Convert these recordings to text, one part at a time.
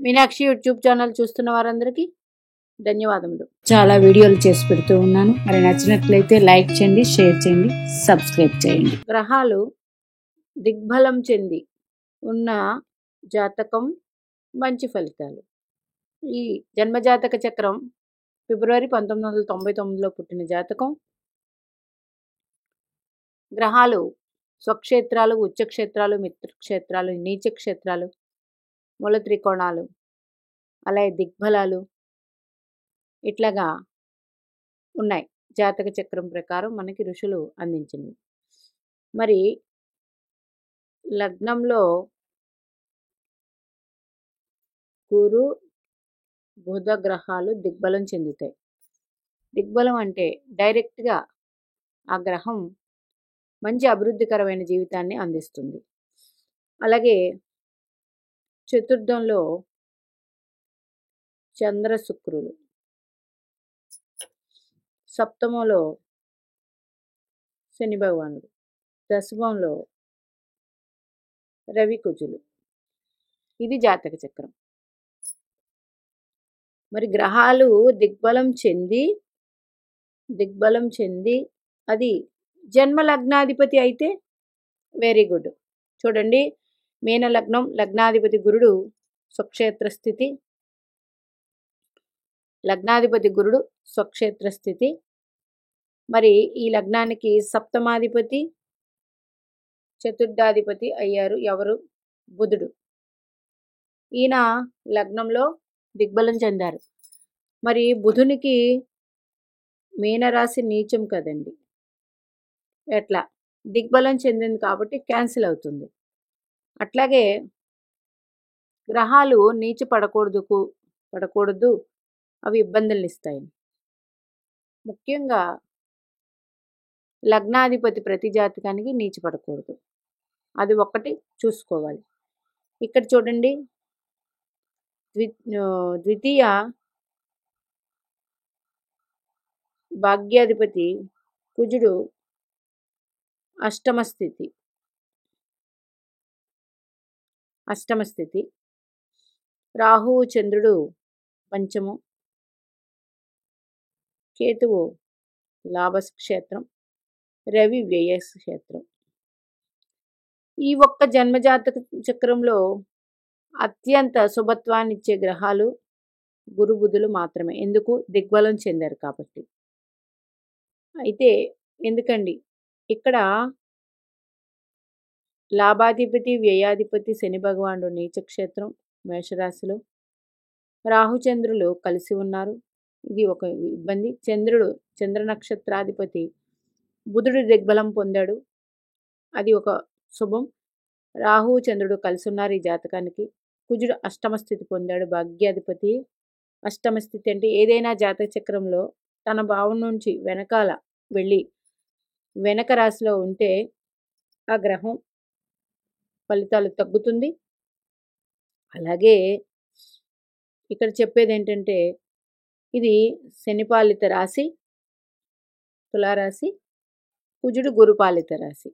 Meenakshi YouTube channel చూస్తున్న వారందరికీ ధన్యవాదములు. చాలా వీడియోలు చేసి పెడుతూ ఉన్నాను. మరి నచ్చినట్లయితే లైక్ చేయండి, షేర్ చేయండి, సబ్స్క్రైబ్ చేయండి. గ్రహాలు దిగ్బలం చెంది ఉన్న జాతకం మంచి ఫలితాలు. ఈ జన్మజాతక చక్రం ఫిబ్రవరి 1999లో పుట్టిన జాతకం. గ్రహాలు స్వక్షేత్రాలు, ఉచ్చక్షేత్రాలు, మిత్రక్షేత్రాలు, నీచక్షేత్రాలు, మూల త్రికోణాలు, అలాగే దిగ్బలాలు ఇట్లాగా ఉన్నాయి. జాతక చక్రం ప్రకారం మనకి ఋషులు అందించింది. మరి లగ్నంలో గురు బుధ గ్రహాలు దిగ్బలం చెందుతాయి. దిగ్బలం అంటే డైరెక్ట్గా ఆ గ్రహం మంచి అభివృద్ధికరమైన జీవితాన్ని అందిస్తుంది. అలాగే చతుర్థంలో చంద్ర శుక్రులు, సప్తమంలో శని భగవానుడు, దశమంలో రవి కుజులు. ఇది జాతక చక్రం. మరి గ్రహాలు దిగ్బలం చెంది అది జన్మ లగ్నాధిపతి అయితే వెరీ గుడ్. చూడండి, మీన లగ్నం, లగ్నాధిపతి గురుడు స్వక్షేత్ర స్థితి, లగ్నాధిపతి గురుడు స్వక్షేత్ర స్థితి. మరి ఈ లగ్నానికి సప్తమాధిపతి, చతుర్థాధిపతి అయ్యారు ఎవరు? బుధుడు. ఈయన లగ్నంలో దిగ్బలం చెందారు. మరి బుధునికి మీనరాశి నీచం కదండి, ఎట్లా దిగ్బలం చెందింది కాబట్టి క్యాన్సిల్ అవుతుంది. అట్లాగే గ్రహాలు నీచ పడకూడదు, అవి ఇబ్బందులను ఇస్తాయి. ముఖ్యంగా లగ్నాధిపతి ప్రతి జాతకానికి నీచ పడకూడదు, అది ఒక్కటి చూసుకోవాలి. ఇక్కడ చూడండి, ద్వితీయ భాగ్యాధిపతి కుజుడు అష్టమ స్థితి, రాహువు చంద్రుడు పంచము, కేతువు లాభక్షేత్రం, రవి వ్యయక్షేత్రం. ఈ ఒక్క జన్మజాతక చక్రంలో అత్యంత శుభత్వాన్ని ఇచ్చే గ్రహాలు గురు బుధులు మాత్రమే. ఎందుకు? దిగ్బలం చెందారు కాబట్టి. అయితే ఎందుకండి ఇక్కడ లాభాధిపతి వ్యయాధిపతి శని భగవానుడు నీచక్షేత్రం మేషరాశిలో, రాహుచంద్రులు కలిసి ఉన్నారు, ఇది ఒక ఇబ్బంది. చంద్ర నక్షత్రాధిపతి బుధుడు దిగ్బలం పొందాడు, అది ఒక శుభం. రాహు చంద్రుడు కలిసి ఉన్నారు ఈ జాతకానికి. కుజుడు అష్టమ స్థితి పొందాడు, భాగ్యాధిపతి. అష్టమ స్థితి అంటే ఏదైనా జాతక చక్రంలో తన భావం నుంచి వెనకాల వెళ్ళి వెనక రాశిలో ఉంటే ఆ గ్రహం ఫలితాలు తగ్గుతుంది. అలాగే ఇక్కడ చెప్పేది ఏంటంటే, ఇది శనిపాలిత రాశి తులారాశి, కుజుడు గురుపాలిత రాశి.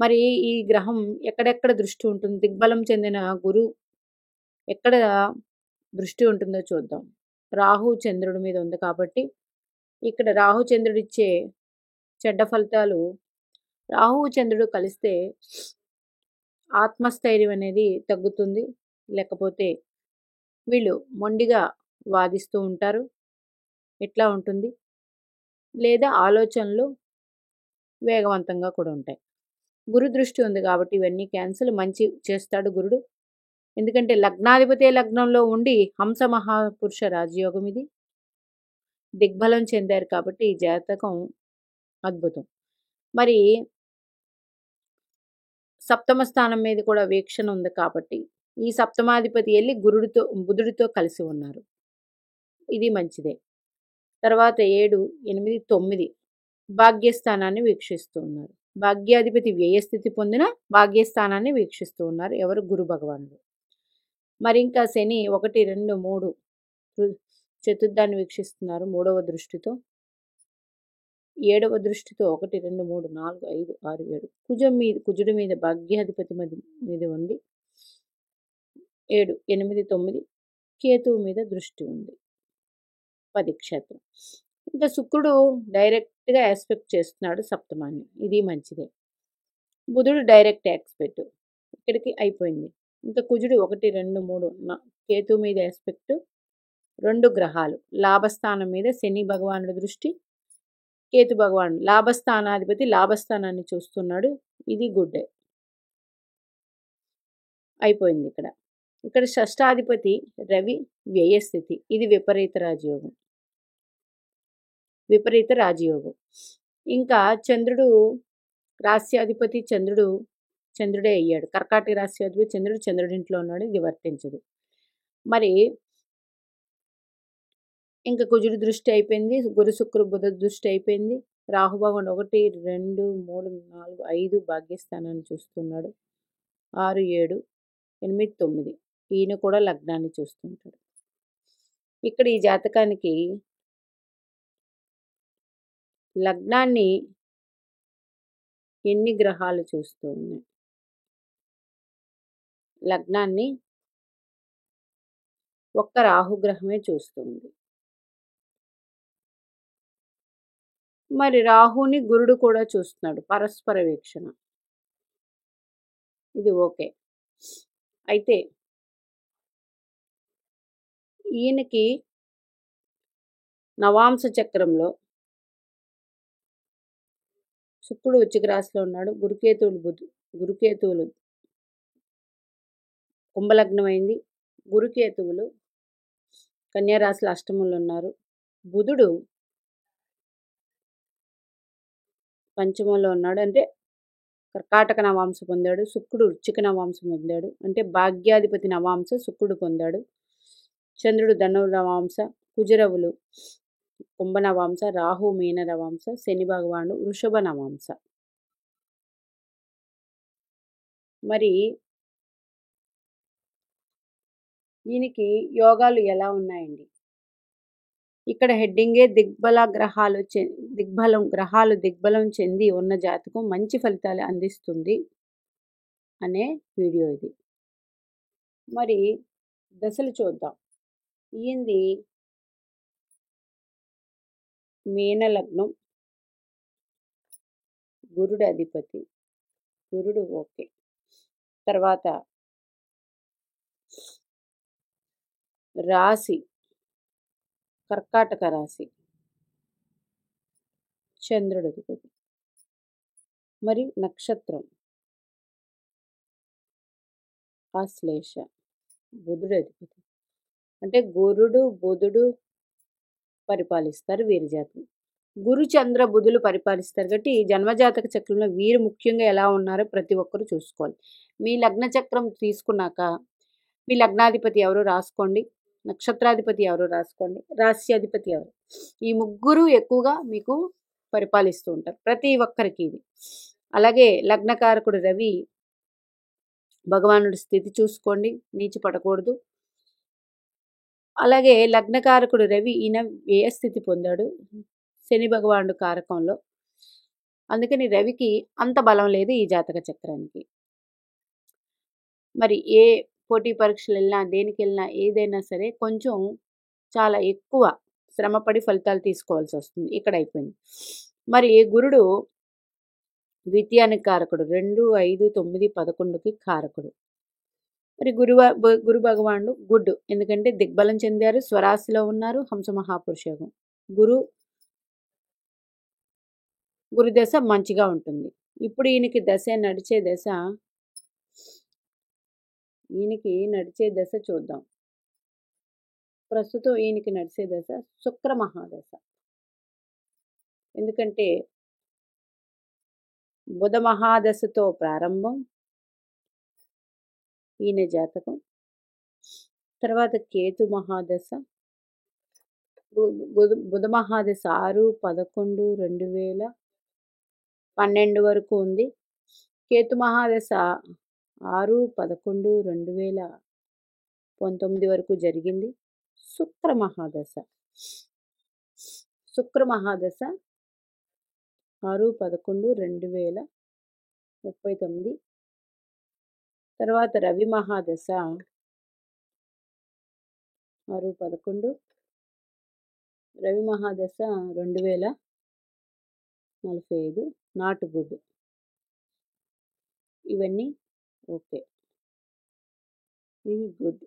మరి ఈ గ్రహం ఎక్కడెక్కడ దృష్టి ఉంటుంది? దిగ్బలం చెందిన గురు ఎక్కడ దృష్టి ఉంటుందో చూద్దాం. రాహు చంద్రుడి మీద ఉంది కాబట్టి ఇక్కడ రాహు చంద్రుడు ఇచ్చే చెడ్డ ఫలితాలు, రాహు చంద్రుడు కలిస్తే ఆత్మస్థైర్యం అనేది తగ్గుతుంది. లేకపోతే వీళ్ళు మొండిగా వాదిస్తూ ఉంటారు, ఇట్లా ఉంటుంది. లేదా ఆలోచనలు వేగవంతంగా కూడా ఉంటాయి. గురు దృష్టి ఉంది కాబట్టి ఇవన్నీ క్యాన్సిల్. మంచి చేస్తాడు గురుడు. ఎందుకంటే లగ్నాధిపతి లగ్నంలో ఉండి హంస మహాపురుష రాజయోగం, ఇది దిగ్బలం చెందారు కాబట్టి ఈ జాతకం అద్భుతం. మరి సప్తమ స్థానం మీద కూడా వీక్షణ ఉంది కాబట్టి ఈ సప్తమాధిపతి వెళ్ళి బుధుడితో కలిసి ఉన్నారు, ఇది మంచిదే. తర్వాత 7, 8, 9 భాగ్యస్థానాన్ని వీక్షిస్తూ ఉన్నారు. భాగ్యాధిపతి వ్యయస్థితి పొందిన భాగ్యస్థానాన్ని వీక్షిస్తూ ఉన్నారు ఎవరు? గురు భగవానుడు. మరి ఇంకా శని 1, 2, 3 చతుర్థాన్ని వీక్షిస్తున్నారు 3వ దృష్టితో. 7వ దృష్టితో 1, 2, 3, 4, 5, 6, 7 కుజుడి మీద భాగ్యాధిపతి మీద ఉంది. 7, 8, 9 కేతువు మీద దృష్టి ఉంది 10 క్షేత్రం. ఇంకా శుక్రుడు డైరెక్ట్గా ఎక్స్పెక్ట్ చేస్తున్నాడు సప్తమాన్ని, ఇది మంచిదే. బుధుడు డైరెక్ట్ ఎక్స్పెక్ట్, ఇక్కడికి అయిపోయింది. ఇంకా కుజుడు 1 2 3 కేతు మీద ఎస్పెక్ట్, 2 గ్రహాలు. లాభస్థానం మీద శని భగవానుడి దృష్టి, కేతు భగవానుడు లాభస్థానాధిపతి లాభస్థానాన్ని చూస్తున్నాడు, ఇది గుడ్ అయిపోయింది. ఇక్కడ షష్టాధిపతి రవి వ్యయస్థితి, ఇది విపరీత రాజయోగం. ఇంకా చంద్రుడు రాస్యాధిపతి చంద్రుడే అయ్యాడు. కర్కాటక రాస్యాధిపతి చంద్రుడింట్లో ఉన్నాడు, ఇది వర్తించదు. మరి ఇంకా కుజుడి దృష్టి అయిపోయింది, గురు శుక్ర బుధ దృష్టి అయిపోయింది. రాహుభగవానుడు 1 2 3 4 5 భాగ్యస్థానాన్ని చూస్తున్నాడు, 6 7 8 9 ఈయన కూడా లగ్నాన్ని చూస్తుంటాడు. ఇక్కడ ఈ జాతకానికి లగ్నాన్ని ఎన్ని గ్రహాలు చూస్తూ ఉన్నాయి? లగ్నాన్ని ఒక్క రాహుగ్రహమే చూస్తుంది. మరి రాహుని గురుడు కూడా చూస్తున్నాడు, పరస్పర వీక్షణ, ఇది ఓకే. అయితే ఈయనకి నవాంశ చక్రంలో శుక్రుడు వృశ్చిక రాశిలో ఉన్నాడు, గురుకేతువులు కుంభలగ్నమైంది, గురుకేతువులు కన్యారాశిలో అష్టమంలో ఉన్నారు, బుధుడు పంచమంలో ఉన్నాడు, అంటే కర్కాటక నవాంశ పొందాడు. శుక్రుడు వృశ్చిక నవాంశ పొందాడు, అంటే భాగ్యాధిపతి నవాంశ శుక్రుడు పొందాడు. చంద్రుడు ధను నవాంశ, కుజరవులు కుంభ నవాంశ, రాహు మీన నవాంశ, శని భగవానుడు వృషభ నవాంశ. మరి ఈయనకి యోగాలు ఎలా ఉన్నాయండి? ఇక్కడ హెడ్డింగే గ్రహాలు దిగ్బలం చెంది ఉన్న జాతకం మంచి ఫలితాలు అందిస్తుంది అనే వీడియో ఇది. మరి దశలు చూద్దాం. ఈయంది మీన లగ్నం, గురుడు అధిపతి, గురుడు ఓకే. తర్వాత రాశి కర్కాటక రాశి, చంద్రుడు అధిపతి. మరి నక్షత్రం ఆశ్లేష, బుధుడు అధిపతి. అంటే గురుడు బుధుడు పరిపాలిస్తారు వీరి జాతకం. గురు చంద్ర బుధులు పరిపాలిస్తారు కాబట్టి జన్మజాతక చక్రంలో వీరు ముఖ్యంగా ఎలా ఉన్నారో ప్రతి ఒక్కరూ చూసుకోవాలి. మీ లగ్న చక్రం తీసుకున్నాక మీ లగ్నాధిపతి ఎవరో రాసుకోండి, నక్షత్రాధిపతి ఎవరో రాసుకోండి, రాశ్యాధిపతి ఎవరు, ఈ ముగ్గురు ఎక్కువగా మీకు పరిపాలిస్తూ ఉంటారు ప్రతి ఒక్కరికి ఇది. అలాగే లగ్నకారకుడు రవి భగవానుడి స్థితి చూసుకోండి, నీచి పడకూడదు. అలాగే లగ్నకారకుడు రవి ఈయన వ్యయస్థితి పొందాడు శని భగవానుడు కారకంలో, అందుకని రవికి అంత బలం లేదు ఈ జాతక చక్రానికి. మరి ఏ పోటీ పరీక్షలు వెళ్ళినా దేనికి వెళ్ళినా ఏదైనా సరే కొంచెం చాలా ఎక్కువ శ్రమపడి ఫలితాలు తీసుకోవాల్సి వస్తుంది. ఇక్కడ అయిపోయింది. మరి గురుడు ద్వితీయానికి కారకుడు, 2 5 9 11కి కారకుడు. మరి గురు భగవానుడు గుడ్, ఎందుకంటే దిగ్బలం చెందారు, స్వరాశిలో ఉన్నారు, హంస మహాపురుషయోగం. గురు దశ మంచిగా ఉంటుంది. ఇప్పుడు ఈయనకి నడిచే దశ చూద్దాం. ప్రస్తుతం ఈయనకి నడిచే దశ శుక్ర మహాదశ, ఎందుకంటే బుధ మహాదశతో ప్రారంభం ఈయన జాతకం. తర్వాత కేతు మహాదశ, బుధ మహాదశ 6 11 2012 వరకు ఉంది. కేతు మహాదశ 6 11 2019 వరకు జరిగింది. శుక్ర మహాదశ 6 11 2039. తర్వాత రవి మహాదశ 6, 11 రవి మహాదశ 2045 నాట్ గుడ్. ఇవన్నీ ఓకే, ఇవి గుడ్.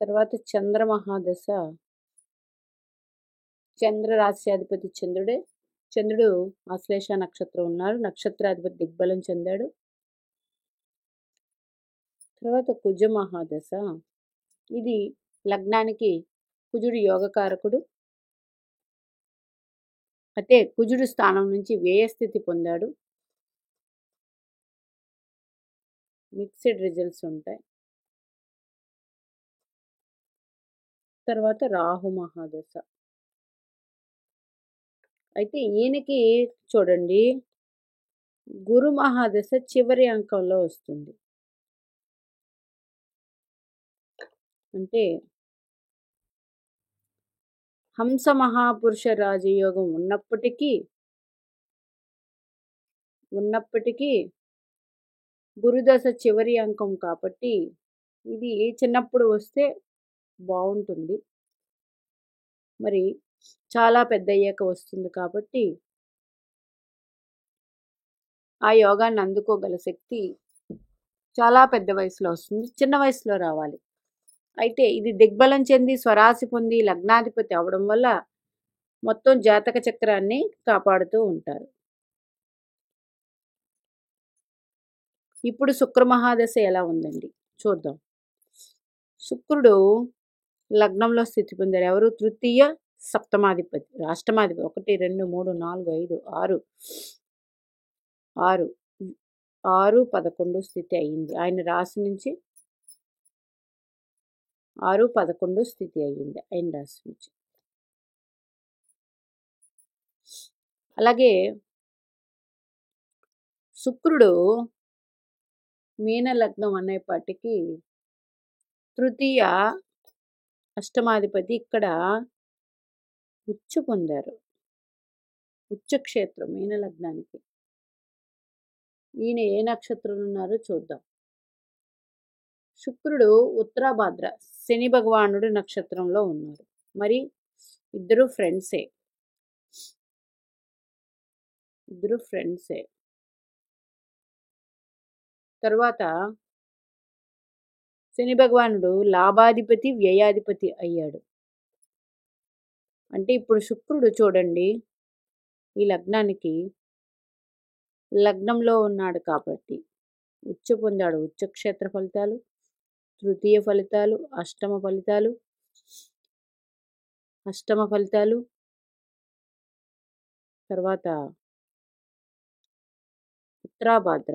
తర్వాత చంద్ర మహాదశ, చంద్ర రాశ్యాధిపతి చంద్రుడే. చంద్రుడు ఆశ్లేష నక్షత్రం ఉన్నారు, నక్షత్రాధిపతి దిగ్బలం చెందాడు. తర్వాత కుజ మహాదశ, ఇది లగ్నానికి కుజుడు యోగకారకుడు. అయితే కుజుడు స్థానం నుంచి వ్యయస్థితి పొందాడు. మిక్స్డ్ రిజల్ట్స్ ఉంటాయి. తర్వాత రాహు మహాదశ, అయితే ఈయనకి చూడండి గురు మహాదశ చివరి అంకంలో వస్తుంది. అంటే హంస మహాపురుష రాజయోగం ఉన్నప్పటికీ గురుదశ చివరి అంకం కాబట్టి ఇది చిన్నప్పుడు వస్తే బాగుంటుంది, మరి చాలా పెద్ద అయ్యాక వస్తుంది కాబట్టి ఆ యోగాన్ని అందుకోగల శక్తి చాలా పెద్ద వయసులో వస్తుంది, చిన్న వయసులో రావాలి. అయితే ఇది దిగ్బలం చెంది స్వరాశి పొంది లగ్నాధిపతి అవడం వల్ల మొత్తం జాతక చక్రాన్ని కాపాడుతూ ఉంటారు. ఇప్పుడు శుక్ర మహాదశ ఎలా ఉందండి చూద్దాం. శుక్రుడు లగ్నంలో స్థితి పొందారు. ఎవరు? తృతీయ సప్తమాధిపతి, అష్టమాధిపతి. 1, 2, 3, 4, 5, 6, 11 స్థితి అయ్యింది. ఆయన రాశి నుంచి 6, 11 స్థితి అయ్యింది ఆయన రాశి నుంచి. అలాగే శుక్రుడు మీన లగ్నం అనేపాటికి తృతీయ అష్టమాధిపతి ఇక్కడ ఉచ్చు పొందారు. ఉచ్చక్షేత్రం మీన లగ్నానికి. ఈయన ఏ నక్షత్రంలో ఉన్నారో చూద్దాం. శుక్రుడు ఉత్తరాభాద్ర శని భగవానుడు నక్షత్రంలో ఉన్నారు. మరి ఇద్దరు ఫ్రెండ్సే. తర్వాత శని భగవానుడు లాభాధిపతి వ్యయాధిపతి అయ్యాడు. అంటే ఇప్పుడు శుక్రుడు చూడండి ఈ లగ్నానికి లగ్నంలో ఉన్నాడు కాబట్టి ఉచ్చ పొందాడు. ఉచ్చక్షేత్ర ఫలితాలు, తృతీయ ఫలితాలు, అష్టమ ఫలితాలు, తర్వాత ఉత్తరాభాద్ర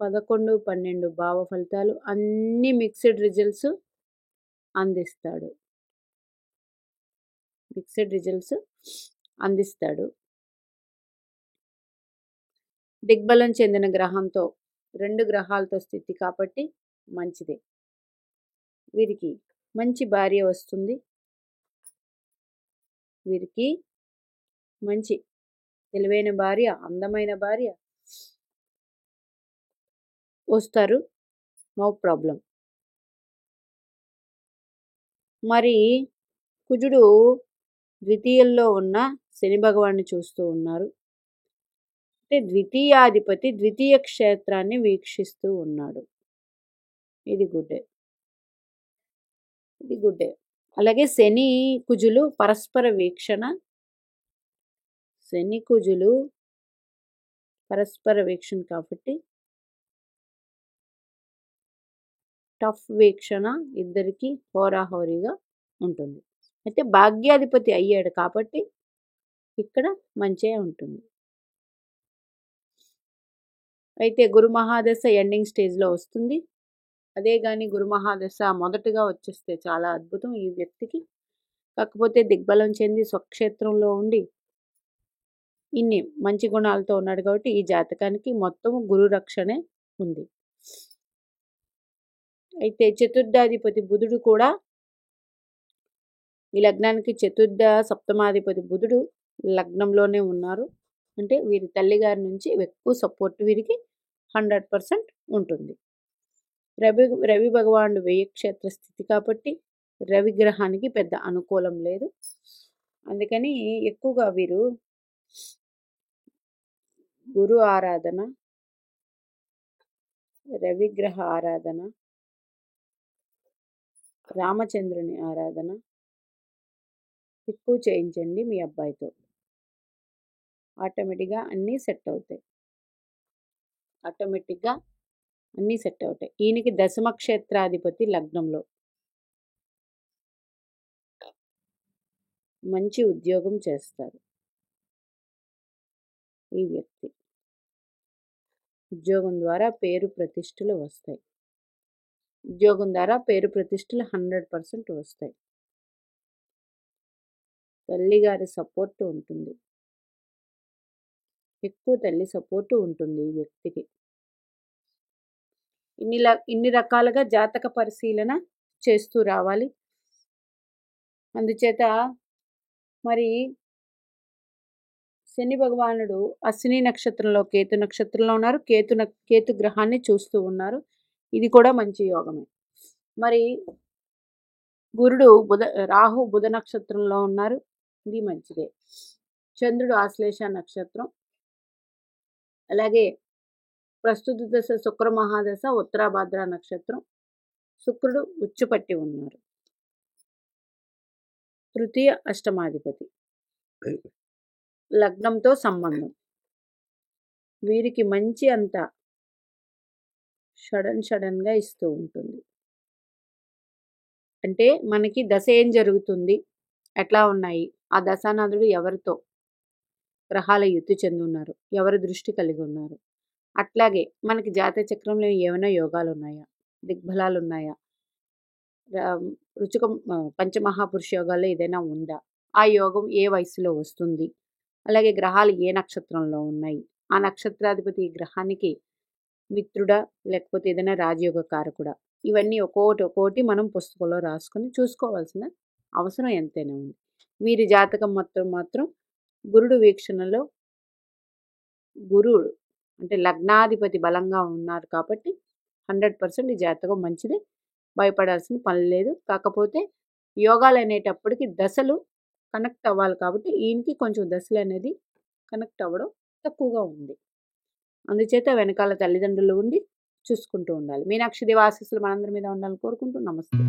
11, 12 భావ ఫలితాలు, అన్ని మిక్స్డ్ రిజల్ట్స్ అందిస్తాడు. దిగ్బలం చెందిన గ్రహంతో 2 గ్రహాలతో స్థితి కాబట్టి మంచిదే. వీరికి మంచి భార్య వస్తుంది. వీరికి మంచి తెలివైన భార్య, అందమైన భార్య వస్తారు, నో ప్రాబ్లం. మరి కుజుడు ద్వితీయంలో ఉన్న శని భగవాన్ని చూస్తూ ఉన్నారు. అంటే ద్వితీయాధిపతి ద్వితీయ క్షేత్రాన్ని వీక్షిస్తూ ఉన్నాడు. ఇది గుడ్డే. అలాగే శని కుజులు పరస్పర వీక్షణ. కాబట్టి టఫ్ వీక్షణ ఇద్దరికి హోరాహోరీగా ఉంటుంది. అయితే భాగ్యాధిపతి అయ్యాడు కాబట్టి ఇక్కడ మంచిగా ఉంటుంది. అయితే గురు మహాదశ ఎండింగ్ స్టేజ్లో వస్తుంది. అదే కానీ గురు మహాదశ మొదటగా వచ్చేస్తే చాలా అద్భుతం ఈ వ్యక్తికి. కాకపోతే దిగ్బలం చెంది స్వక్షేత్రంలో ఉండి ఇన్ని మంచి గుణాలతో ఉన్నాడు కాబట్టి ఈ జాతకానికి మొత్తం గురు రక్షణే ఉంది. అయితే చతుర్థాధిపతి బుధుడు కూడా ఈ లగ్నానికి చతుర్థ సప్తమాధిపతి బుధుడు లగ్నంలోనే ఉన్నారు. అంటే వీరి తల్లిగారి నుంచి ఎక్కువ సపోర్ట్ వీరికి 100% ఉంటుంది. రవి భగవానుడు వ్యయ క్షేత్ర స్థితి కాబట్టి రవి గ్రహానికి పెద్ద అనుకూలం లేదు. అందుకని ఎక్కువగా వీరు గురు ఆరాధన, రవిగ్రహ ఆరాధన, రామచంద్రుని ఆరాధన ఎక్కువ చేయించండి మీ అబ్బాయితో. ఆటోమేటిక్గా అన్నీ సెట్ అవుతాయి. ఈయనకి దశమ క్షేత్రాధిపతి లగ్నంలో. మంచి ఉద్యోగం చేస్తారు ఈ వ్యక్తి. ఉద్యోగం ద్వారా పేరు ప్రతిష్టలు వస్తాయి. 100% వస్తాయి. తల్లిగారి సపోర్ట్ ఉంటుంది. ఎక్కువ తల్లి సపోర్టు ఉంటుంది ఈ వ్యక్తికి. ఇన్ని రకాలుగా జాతక పరిశీలన చేస్తూ రావాలి. అందుచేత మరి శని భగవానుడు అశ్విని నక్షత్రంలో, కేతు నక్షత్రంలో ఉన్నారు. కేతు గ్రహాన్ని చూస్తూ ఉన్నారు. ఇది కూడా మంచి యోగమే. మరి గురుడు రాహు బుధ నక్షత్రంలో ఉన్నారు. ఇది మంచిదే. చంద్రుడు ఆశ్లేష నక్షత్రం. అలాగే ప్రస్తుత దశ శుక్ర మహాదశ ఉత్తరాభాద్ర నక్షత్రం. శుక్రుడు ఉచ్చుపట్టి ఉన్నారు. తృతీయ అష్టమాధిపతి, లగ్నంతో సంబంధం. వీరికి మంచి అంతా సడన్గా ఇస్తూ ఉంటుంది. అంటే మనకి దశ ఏం జరుగుతుంది, ఎట్లా ఉన్నాయి, ఆ దశానాథుడు ఎవరితో గ్రహాల యుద్ధి చెంది ఉన్నారు, ఎవరి దృష్టి కలిగి ఉన్నారు, అట్లాగే మనకి జాతక చక్రంలో ఏమైనా యోగాలు ఉన్నాయా, దిగ్బలాలు ఉన్నాయా, పంచమహాపురుష యోగాల్లో ఏదైనా ఉందా, ఆ యోగం ఏ వయసులో వస్తుంది, అలాగే గ్రహాలు ఏ నక్షత్రంలో ఉన్నాయి, ఆ నక్షత్రాధిపతి ఈ గ్రహానికి మిత్రుడా లేకపోతే ఏదైనా రాజయోగ కారకుడా, ఇవన్నీ ఒక్కోటి మనం పుస్తకంలో రాసుకొని చూసుకోవాల్సిన అవసరం ఎంతైనా ఉంది. వీరి జాతకం మాత్రం గురుడు వీక్షణలో గురుడు అంటే లగ్నాధిపతి బలంగా ఉన్నారు కాబట్టి 100% ఈ జాతకం మంచిదే, భయపడాల్సిన పని లేదు. కాకపోతే యోగాలు అనేటప్పటికి దశలు కనెక్ట్ అవ్వాలి కాబట్టి ఈయనకి కొంచెం దశలు అనేది కనెక్ట్ అవ్వడం తక్కువగా ఉంది. అందుచేత వెనకాల తల్లిదండ్రులు ఉండి చూసుకుంటూ ఉండాలి. మీనాక్షి దేవి ఆశీస్సులు మనందరి మీద ఉండాలని కోరుకుంటూ నమస్తే.